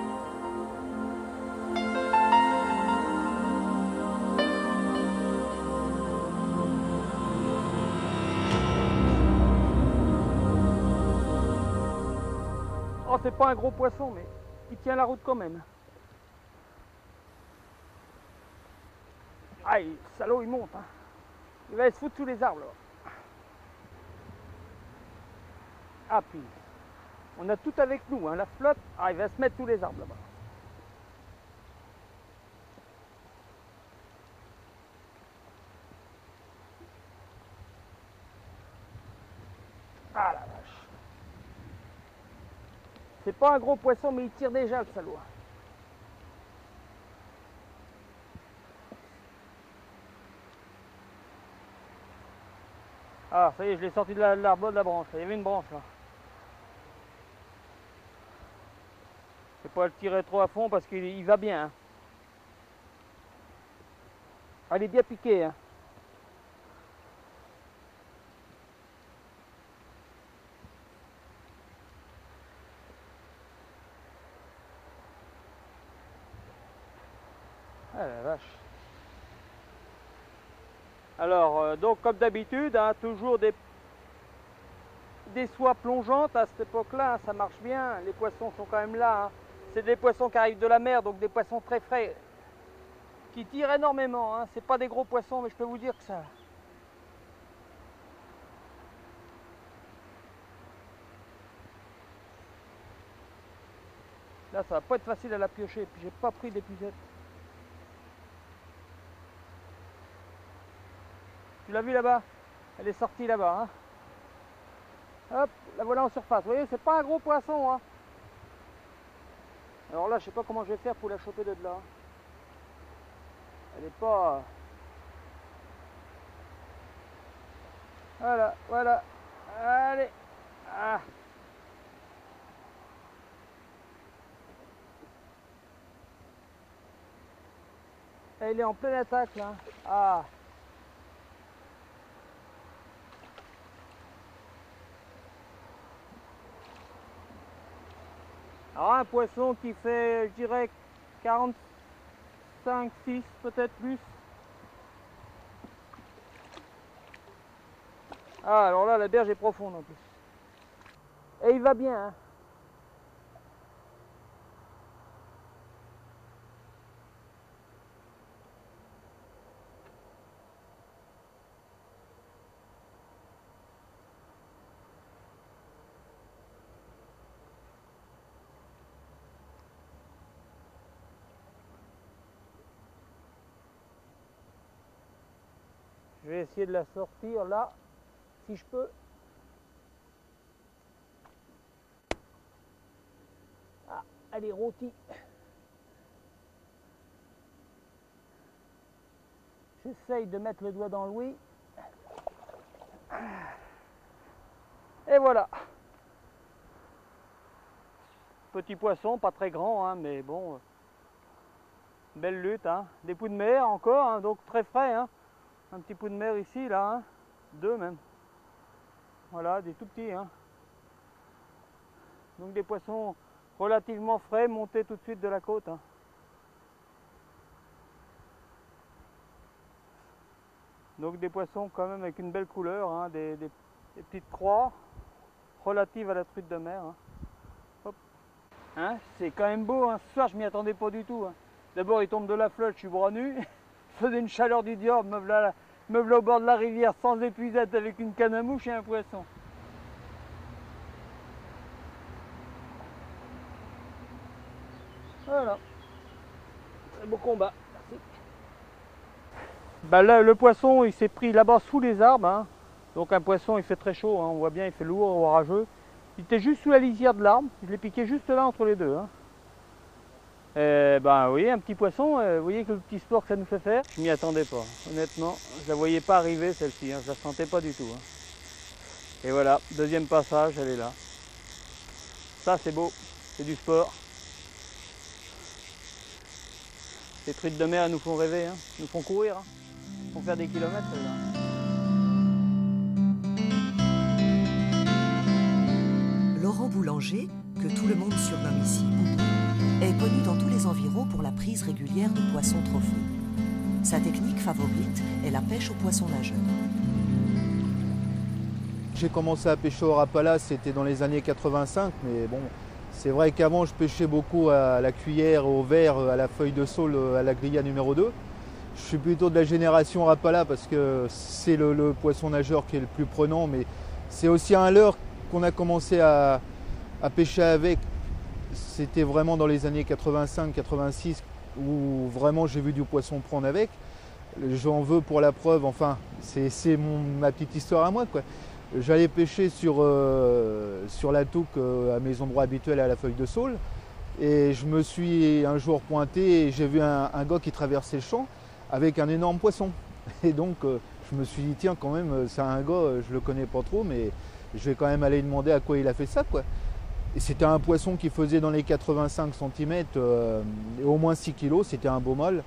Oh, c'est pas un gros poisson, mais il tient la route quand même. Ah, le salaud, il monte. Hein. Il va se foutre sous les arbres, là. Ah, puis, on a tout avec nous, hein, la flotte. Ah, il va se mettre sous les arbres, là-bas. Ah, la vache. C'est pas un gros poisson, mais il tire déjà, le salaud. Ah, ça y est, je l'ai sorti de l'arbre de la branche. Il y avait une branche là. Je ne vais pas le tirer trop à fond parce qu'il va bien. Hein. Ah, il est bien piqué. Hein. Ah la vache. Alors, donc comme d'habitude, hein, toujours des soies plongeantes à cette époque-là, hein, ça marche bien, les poissons sont quand même là. Hein. C'est des poissons qui arrivent de la mer, donc des poissons très frais, qui tirent énormément. Hein. C'est pas des gros poissons, mais je peux vous dire que ça... Là, ça va pas être facile à la piocher, puis j'ai pas pris d'épuisette. Tu l'as vu là-bas? Elle est sortie là-bas. Hein. Hop, la voilà en surface. Vous voyez, c'est pas un gros poisson. Hein. Alors là, je sais pas comment je vais faire pour la choper de là. Elle est pas... Voilà, voilà. Allez. Ah. Elle est en pleine attaque là. Ah. Alors un poisson qui fait, je dirais, 45, 6, peut-être plus. Ah, alors là, la berge est profonde en plus. Et il va bien. Hein. Je vais essayer de la sortir là, si je peux. Ah, elle est rôtie. J'essaye de mettre le doigt dans l'ouïe. Et voilà. Petit poisson, pas très grand, hein, mais bon. Belle lutte, hein. Des poux de mer encore, hein, donc très frais. Hein. Un petit pot de mer ici, là, hein. 2 même. Voilà, des tout petits. Hein. Donc des poissons relativement frais, montés tout de suite de la côte. Hein. Donc des poissons quand même avec une belle couleur, hein. des petites croix relatives à la truite de mer. Hein. Hop. Hein, c'est quand même beau, hein. Ce soir je m'y attendais pas du tout. Hein. D'abord il tombe de la flotte, je suis bras nus. Il faisait une chaleur du diable, me voilà au bord de la rivière sans épuisette avec une canne à mouche et un poisson. Voilà. Très beau combat. Merci. Bah là, le poisson il s'est pris là-bas sous les arbres. Hein. Donc un poisson il fait très chaud, hein. On voit bien il fait lourd, orageux. Il était juste sous la lisière de l'arbre, je l'ai piqué juste là entre les deux. Hein. Ben, vous voyez, un petit poisson, vous voyez que le petit sport que ça nous fait faire. Je m'y attendais pas, honnêtement. Je la voyais pas arriver celle-ci, hein. Je la sentais pas du tout. Hein. Et voilà, deuxième passage, elle est là. Ça c'est beau, c'est du sport. Ces truites de mer, elles nous font rêver, hein. Nous font courir, hein. Nous font faire des kilomètres. Là. Laurent Boulanger, que tout le monde surnomme ici Boubou, est connu dans tous les environs pour la prise régulière de poissons trophées. Sa technique favorite est la pêche au poisson nageur. J'ai commencé à pêcher au Rapala, c'était dans les années 85, mais bon, c'est vrai qu'avant je pêchais beaucoup à la cuillère, au verre, à la feuille de saule, à la grilla numéro 2. Je suis plutôt de la génération Rapala parce que c'est le poisson nageur qui est le plus prenant, mais c'est aussi un leurre qu'on a commencé à pêcher avec. C'était vraiment dans les années 85-86 où vraiment j'ai vu du poisson prendre avec. J'en veux pour la preuve, enfin, c'est ma petite histoire à moi, quoi. J'allais pêcher sur la touque à mes endroits habituels à la feuille de saule et je me suis un jour pointé et j'ai vu un gars qui traversait le champ avec un énorme poisson. Et donc je me suis dit tiens quand même c'est un gars, je le connais pas trop mais je vais quand même aller demander à quoi il a fait ça, quoi. Et c'était un poisson qui faisait dans les 85 cm et au moins 6 kg, c'était un beau mâle.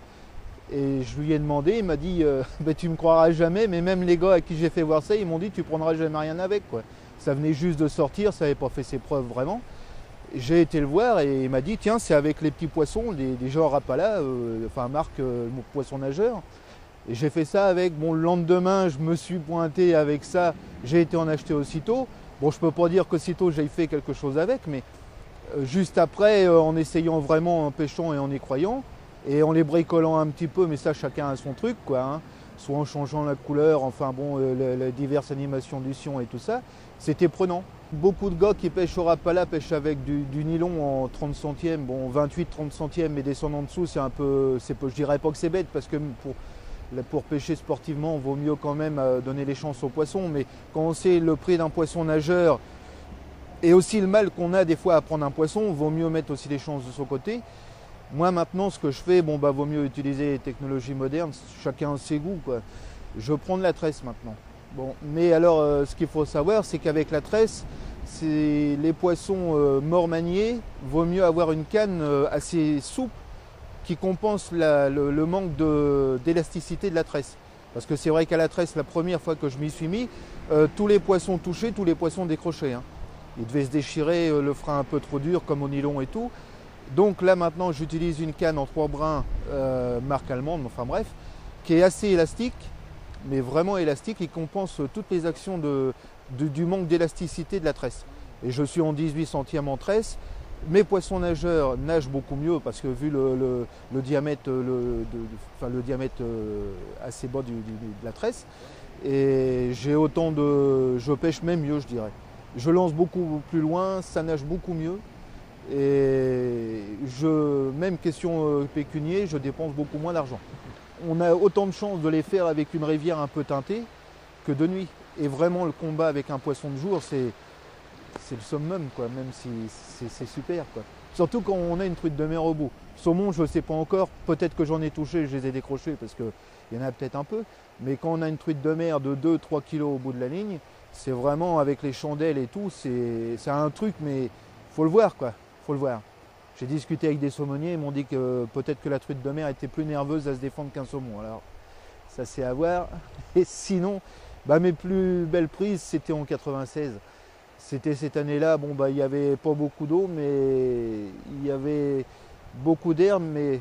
Et je lui ai demandé, il m'a dit bah, tu me croiras jamais, mais même les gars à qui j'ai fait voir ça, ils m'ont dit tu prendras jamais rien avec, quoi. Ça venait juste de sortir, ça n'avait pas fait ses preuves vraiment. J'ai été le voir et il m'a dit tiens c'est avec les petits poissons, des genres Rapala, enfin marque poisson nageur. Et j'ai fait ça avec, bon le lendemain je me suis pointé avec ça, j'ai été en acheter aussitôt. Bon je peux pas dire qu'aussitôt j'ai fait quelque chose avec, mais juste après en essayant vraiment, en pêchant et en y croyant, et en les bricolant un petit peu, mais ça chacun a son truc, quoi, hein. Soit en changeant la couleur, enfin bon, les diverses animations du sion et tout ça, c'était prenant. Beaucoup de gars qui pêchent au Rapala pêchent avec du nylon en 30 centièmes, bon 28-30 centièmes, mais descendre en dessous c'est un peu, je dirais pas que c'est bête, parce que pour pêcher sportivement, il vaut mieux quand même donner les chances aux poissons, mais quand on sait le prix d'un poisson nageur et aussi le mal qu'on a des fois à prendre un poisson, il vaut mieux mettre aussi les chances de son côté. Moi maintenant ce que je fais, bon bah vaut mieux utiliser les technologies modernes, chacun a ses goûts, quoi. Je prends de la tresse maintenant. Bon, mais alors ce qu'il faut savoir c'est qu'avec la tresse, les poissons morts maniés, vaut mieux avoir une canne assez souple qui compense le manque d'élasticité de la tresse. Parce que c'est vrai qu'à la tresse, la première fois que je m'y suis mis, tous les poissons touchés, tous les poissons décrochaient, hein. Ils devaient se déchirer, le frein un peu trop dur comme au nylon et tout. Donc là maintenant j'utilise une canne en 3 brins marque allemande, enfin bref, qui est assez élastique, mais vraiment élastique, et compense toutes les actions du manque d'élasticité de la tresse. Et je suis en 18 centièmes en tresse. Mes poissons nageurs nagent beaucoup mieux parce que vu le diamètre, le diamètre assez bas de la tresse, et j'ai je pêche même mieux, je dirais. Je lance beaucoup plus loin, ça nage beaucoup mieux. Et même question pécunier, je dépense beaucoup moins d'argent. On a autant de chances de les faire avec une rivière un peu teintée que de nuit. Et vraiment le combat avec un poisson de jour, c'est le summum, quoi, même si c'est super, quoi. Surtout quand on a une truite de mer au bout. Saumon, je ne sais pas encore, peut-être que j'en ai touché, je les ai décrochés parce qu'il y en a peut-être un peu. Mais quand on a une truite de mer de 2-3 kg au bout de la ligne, c'est vraiment avec les chandelles et tout, c'est un truc, mais il faut le voir, quoi. Faut le voir. J'ai discuté avec des saumoniers, ils m'ont dit que peut-être que la truite de mer était plus nerveuse à se défendre qu'un saumon. Alors ça c'est à voir. Et sinon, bah, mes plus belles prises c'était en 96. C'était cette année-là, bon bah il n'y avait pas beaucoup d'eau, mais il y avait beaucoup d'herbe, mais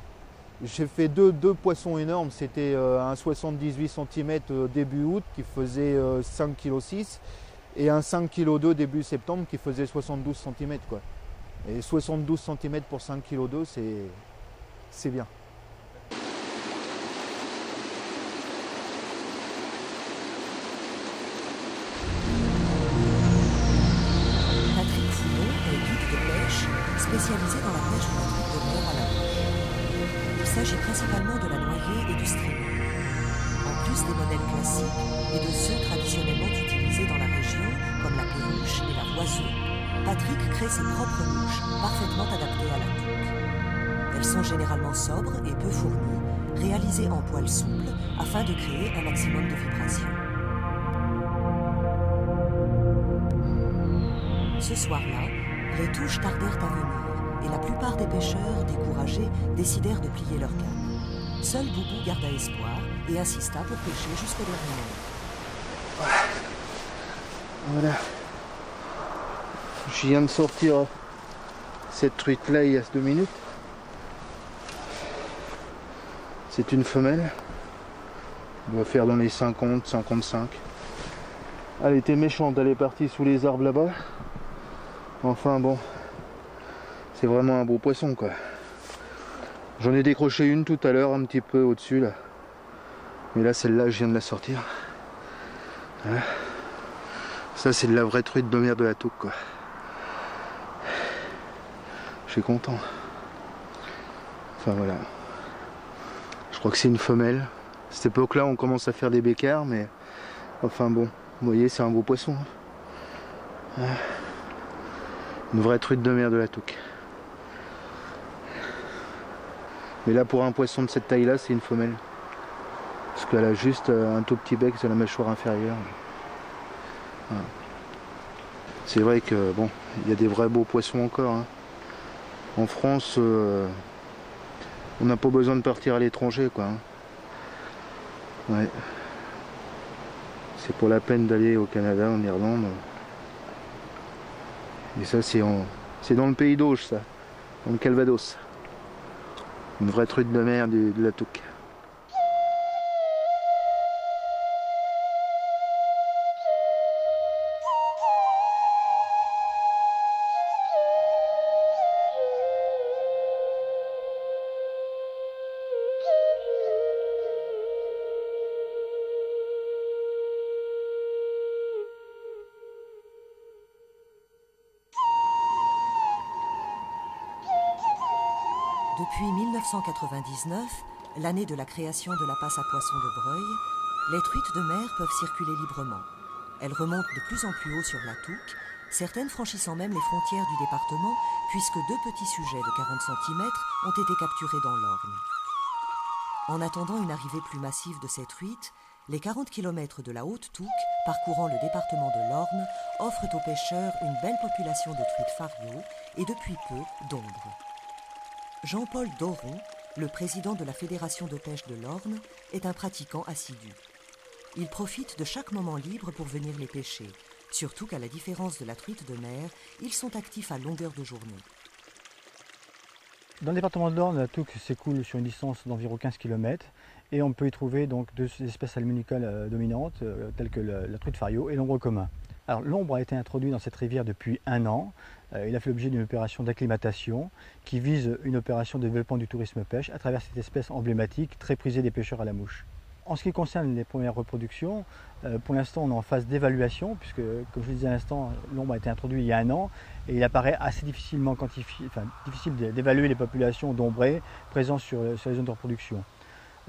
j'ai fait deux poissons énormes. C'était un 78 cm début août qui faisait 5,6 kg et un 5,2 kg début septembre qui faisait 72 cm, quoi. Et 72 cm pour 5,2 kg, c'est bien. Patrick Foulon est guide de pêche spécialisé dans la pêche de la truite de mer à la nage. Il s'agit principalement de la noyée et du streamer. En plus des modèles classiques et de ceux traditionnellement utilisés dans la région, comme la perruche et la voiseau, Patrick crée ses propres mouches parfaitement adaptées à la touque. Elles sont généralement sobres et peu fournies, réalisées en poils souples afin de créer un maximum de vibrations. Ce soir-là, les touches tardèrent à venir et la plupart des pêcheurs, découragés, décidèrent de plier leur canne. Seul Boubou garda espoir et insista pour pêcher jusqu'au dernier moment. Voilà. Je viens de sortir cette truite-là il y a 2 minutes. C'est une femelle. Elle doit faire dans les 50, 55. Elle était méchante, elle est partie sous les arbres là-bas. Enfin bon, c'est vraiment un beau poisson quoi. J'en ai décroché une tout à l'heure, un petit peu au-dessus là. Mais là, celle-là, je viens de la sortir. Voilà. Ça, c'est de la vraie truite de mer de la Touques quoi. Je suis content. Enfin voilà. Je crois que c'est une femelle. À cette époque-là, on commence à faire des bécards, mais enfin bon, vous voyez, c'est un beau poisson. Une vraie truite de mer de la Touques. Mais là, pour un poisson de cette taille-là, c'est une femelle. Parce qu'elle a juste un tout petit bec sur la mâchoire inférieure. Voilà. C'est vrai que bon, il y a des vrais beaux poissons encore. Hein. En France, on n'a pas besoin de partir à l'étranger, quoi. Hein. Ouais. C'est pour la peine d'aller au Canada, en Irlande. Et ça, c'est dans le pays d'Auge, ça. Dans le Calvados. Une vraie truite de mer de la Touques. Depuis 1999, l'année de la création de la passe à poissons de Breuil, les truites de mer peuvent circuler librement. Elles remontent de plus en plus haut sur la Touques, certaines franchissant même les frontières du département, puisque 2 petits sujets de 40 cm ont été capturés dans l'Orne. En attendant une arrivée plus massive de ces truites, les 40 km de la Haute-Touques, parcourant le département de l'Orne, offrent aux pêcheurs une belle population de truites fario et depuis peu d'ombre. Jean-Paul Doron, le président de la Fédération de pêche de l'Orne, est un pratiquant assidu. Il profite de chaque moment libre pour venir les pêcher, surtout qu'à la différence de la truite de mer, ils sont actifs à longueur de journée. Dans le département de l'Orne, la Touques s'écoule sur une distance d'environ 15 km et on peut y trouver donc 2 espèces salmonicales dominantes, telles que la truite fario et l'ombre commun. Alors, l'ombre a été introduit dans cette rivière depuis 1 an. Il a fait l'objet d'une opération d'acclimatation qui vise une opération de développement du tourisme pêche à travers cette espèce emblématique très prisée des pêcheurs à la mouche. En ce qui concerne les premières reproductions, pour l'instant on est en phase d'évaluation puisque, comme je le disais à l'instant, l'ombre a été introduit il y a 1 an et il apparaît assez difficile d'évaluer les populations d'ombrés présentes sur les zones de reproduction.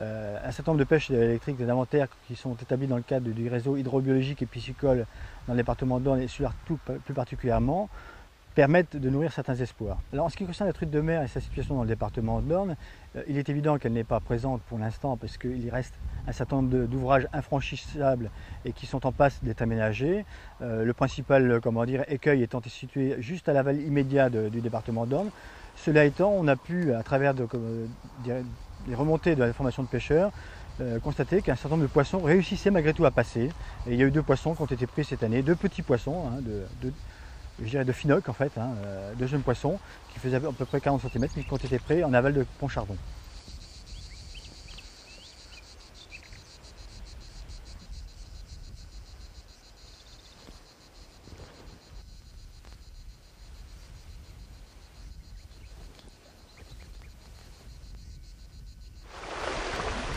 Un certain nombre de pêches électriques d'inventaire qui sont établies dans le cadre du réseau hydrobiologique et piscicole dans le département de l'Orne et sur la Touques plus particulièrement, permettent de nourrir certains espoirs. Alors, en ce qui concerne la truite de mer et sa situation dans le département de l'Orne, il est évident qu'elle n'est pas présente pour l'instant parce qu'il reste un certain nombre d'ouvrages infranchissables et qui sont en passe d'être aménagés. Le principal écueil étant situé juste à l'aval immédiat du département de l'Orne. Cela étant, on a pu, à travers les remontées de la formation de pêcheurs, constater qu'un certain nombre de poissons réussissaient malgré tout à passer. Et il y a eu 2 poissons qui ont été pris cette année, 2 petits poissons, de Finoc en fait, 2 jeunes poissons qui faisaient à peu près 40 cm mais qui ont été pris en aval de Pontchardon.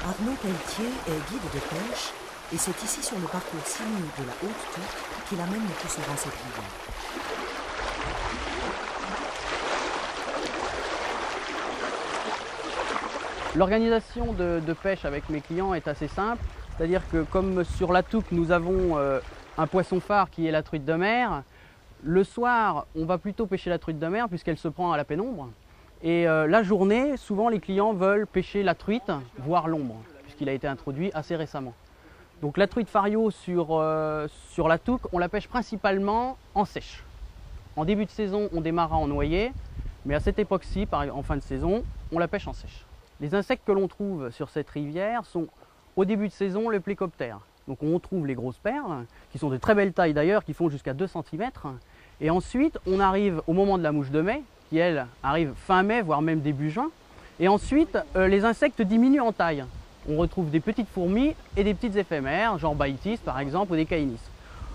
Arnaud Pelletier est guide de pêche et c'est ici sur le parcours sinueux de la Haute-Touques qu'il amène le plus souvent cette rivière. L'organisation de pêche avec mes clients est assez simple, c'est-à-dire que comme sur la Touques nous avons un poisson phare qui est la truite de mer, le soir on va plutôt pêcher la truite de mer puisqu'elle se prend à la pénombre. Et la journée, souvent les clients veulent pêcher la truite, voire l'ombre, puisqu'il a été introduit assez récemment. Donc la truite fario sur la Touques, on la pêche principalement en sèche. En début de saison, on démarra en noyer, mais à cette époque-ci, en fin de saison, on la pêche en sèche. Les insectes que l'on trouve sur cette rivière sont au début de saison le plécoptère. Donc on trouve les grosses perles, qui sont de très belle taille d'ailleurs, qui font jusqu'à 2 cm. Et ensuite on arrive au moment de la mouche de mai, qui elle arrive fin mai, voire même début juin. Et ensuite les insectes diminuent en taille. On retrouve des petites fourmis et des petites éphémères, genre Baetis par exemple, ou des Caenis.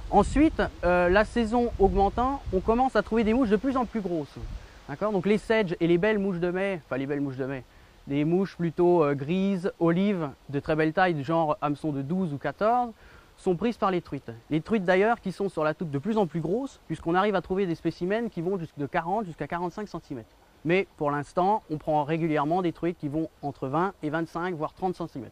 Ensuite, la saison augmentant, on commence à trouver des mouches de plus en plus grosses. Donc les sedges et les belles mouches de mai, enfin les belles mouches de mai, des mouches plutôt grises, olives, de très belle taille, du genre hameçon de 12 ou 14, sont prises par les truites. Les truites d'ailleurs qui sont sur la touque de plus en plus grosses, puisqu'on arrive à trouver des spécimens qui vont de 40 jusqu'à 45 cm. Mais pour l'instant, on prend régulièrement des truites qui vont entre 20 et 25, voire 30 cm.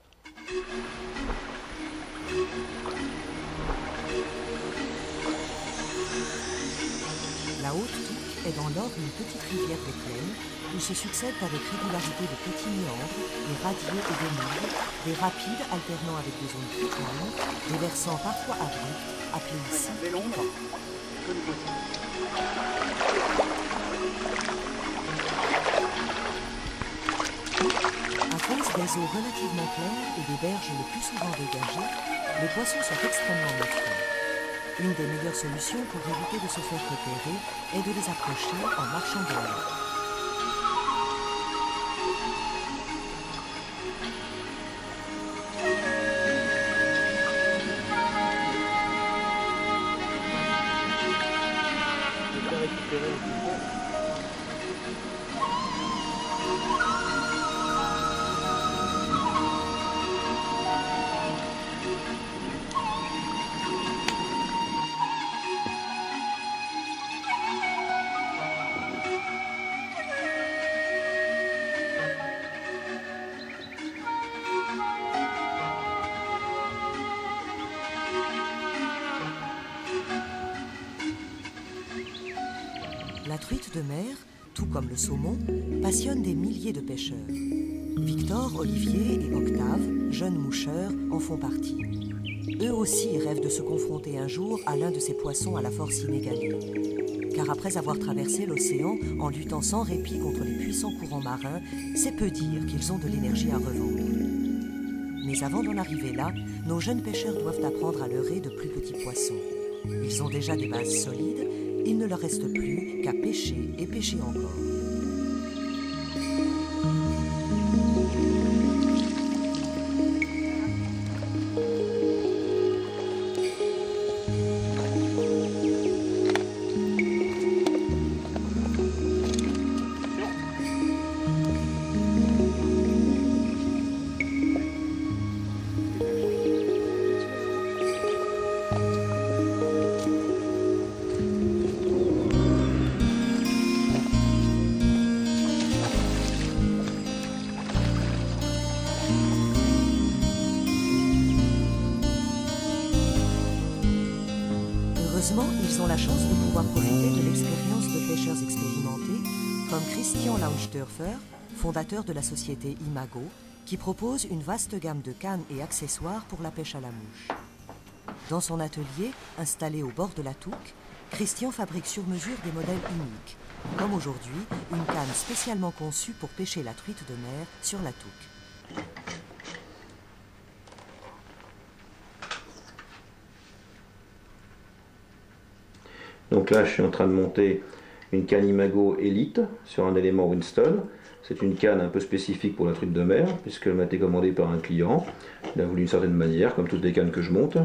La Haute-Touque est dans l'Orne une petite rivière de plaine où se succèdent avec régularité de petits méandres, des radiers et des moules, des rapides alternant avec des zones plus calmes, des versants parfois abrupts, appelés ici piquants. À cause des eaux relativement claires et des berges le plus souvent dégagées, les poissons sont extrêmement méfiants. Une des meilleures solutions pour éviter de se faire repérer est de les approcher en marchant de l'eau. La truite de mer, tout comme le saumon, passionne des milliers de pêcheurs. Victor, Olivier et Octave, jeunes moucheurs, en font partie. Eux aussi rêvent de se confronter un jour à l'un de ces poissons à la force inégalée. Car après avoir traversé l'océan en luttant sans répit contre les puissants courants marins, c'est peu dire qu'ils ont de l'énergie à revendre. Mais avant d'en arriver là, nos jeunes pêcheurs doivent apprendre à leurrer de plus petits poissons. Ils ont déjà des bases solides, il ne leur reste plus qu'à pêcher et pêcher encore. Heureusement, ils ont la chance de pouvoir profiter de l'expérience de pêcheurs expérimentés, comme Christian Launsdörfer, fondateur de la société Imago, qui propose une vaste gamme de cannes et accessoires pour la pêche à la mouche. Dans son atelier, installé au bord de la Touque, Christian fabrique sur mesure des modèles uniques, comme aujourd'hui une canne spécialement conçue pour pêcher la truite de mer sur la Touque. Donc là, je suis en train de monter une canne Imago Elite sur un élément Winston. C'est une canne un peu spécifique pour la truite de mer, puisqu'elle m'a été commandée par un client. Il a voulu une certaine manière, comme toutes les cannes que je monte.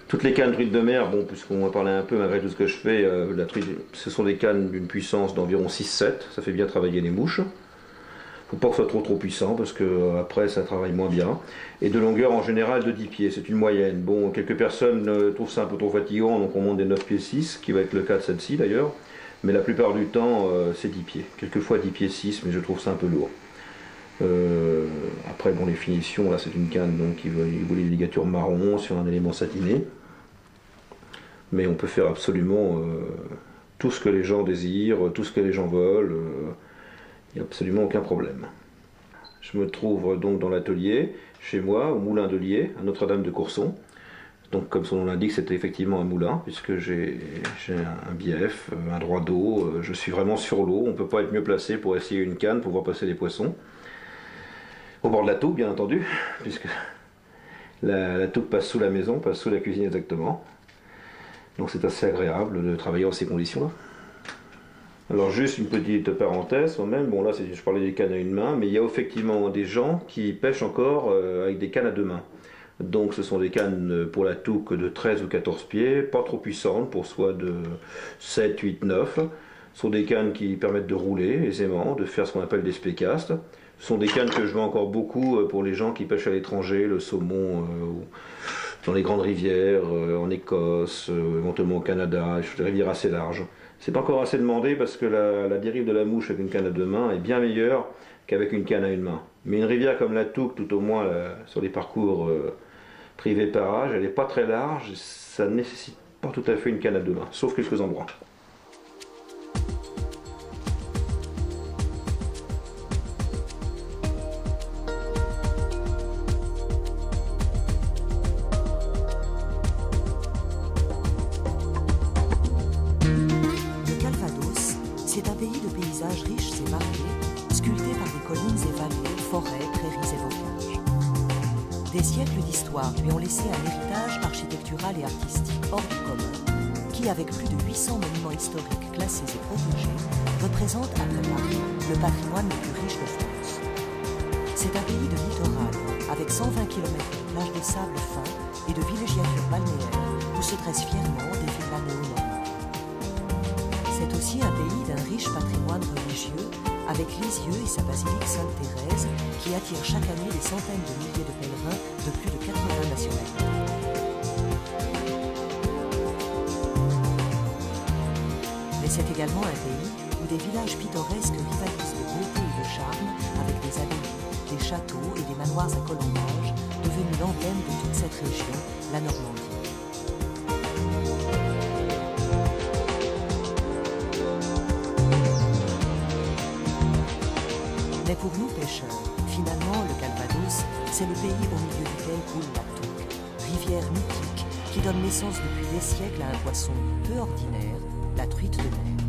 Toutes les cannes truite de mer, bon, puisqu'on va parler un peu malgré tout ce que je fais, la truite, ce sont des cannes d'une puissance d'environ 6-7, ça fait bien travailler les mouches. Il ne faut pas que ce soit trop puissant, parce que après ça travaille moins bien. Et de longueur en général de 10 pieds, c'est une moyenne. Bon, quelques personnes trouvent ça un peu trop fatigant, donc on monte des 9 pieds 6, qui va être le cas de celle-ci d'ailleurs. Mais la plupart du temps, c'est 10 pieds. Quelquefois 10 pieds 6, mais je trouve ça un peu lourd. Après, bon, les finitions, là c'est une canne donc, qui voulait des ligatures marron sur un élément satiné. Mais on peut faire absolument tout ce que les gens désirent, tout ce que les gens veulent. Il n'y a absolument aucun problème. Je me trouve donc dans l'atelier, chez moi, au Moulin de Lier, à Notre-Dame de Courson. Donc comme son nom l'indique, c'était effectivement un moulin, puisque j'ai un bief, un droit d'eau, je suis vraiment sur l'eau, on ne peut pas être mieux placé pour essayer une canne pour voir passer les poissons. Au bord de la touque, bien entendu, puisque la touque passe sous la maison, passe sous la cuisine exactement. Donc c'est assez agréable de travailler dans ces conditions-là. Alors juste une petite parenthèse quand même, bon là je parlais des cannes à une main, mais il y a effectivement des gens qui pêchent encore avec des cannes à deux mains. Donc ce sont des cannes pour la touque de 13 ou 14 pieds, pas trop puissantes, pour soit de 7, 8, 9. Ce sont des cannes qui permettent de rouler aisément, de faire ce qu'on appelle des spécastes. Ce sont des cannes que je vends encore beaucoup pour les gens qui pêchent à l'étranger, le saumon dans les grandes rivières, en Écosse, éventuellement au Canada, des rivières assez larges. C'est pas encore assez demandé parce que la dérive de la mouche avec une canne à deux mains est bien meilleure qu'avec une canne à une main. Mais une rivière comme la Touque, tout au moins sur les parcours privés parages, elle n'est pas très large, ça ne nécessite pas tout à fait une canne à deux mains, sauf quelques endroits. C'est un pays de paysages riches et variés, sculptés par des collines et vallées, forêts, prairies et bocages. Des siècles d'histoire lui ont laissé un héritage architectural et artistique hors du commun, qui, avec plus de 800 monuments historiques classés et protégés, représente, après Paris, le patrimoine le plus riche de France. C'est un pays de littoral, avec 120 km de plages de sable fin et de villégiature balnéaire, où se dressent fièrement des villas néo-normandes. C'est aussi un pays d'un riche patrimoine religieux, avec Lisieux et sa basilique Sainte-Thérèse, qui attire chaque année des centaines de milliers de pèlerins de plus de 80 nationalités. Mais c'est également un pays où des villages pittoresques rivalisent de beauté et de charme, avec des abbayes, des châteaux et des manoirs à colombages, devenus l'emblème de toute cette région, la Normandie. Mais pour nous pêcheurs, finalement le Calvados, c'est le pays au milieu duquel coule la Touque, rivière mythique qui donne naissance depuis des siècles à un poisson peu ordinaire, la truite de mer.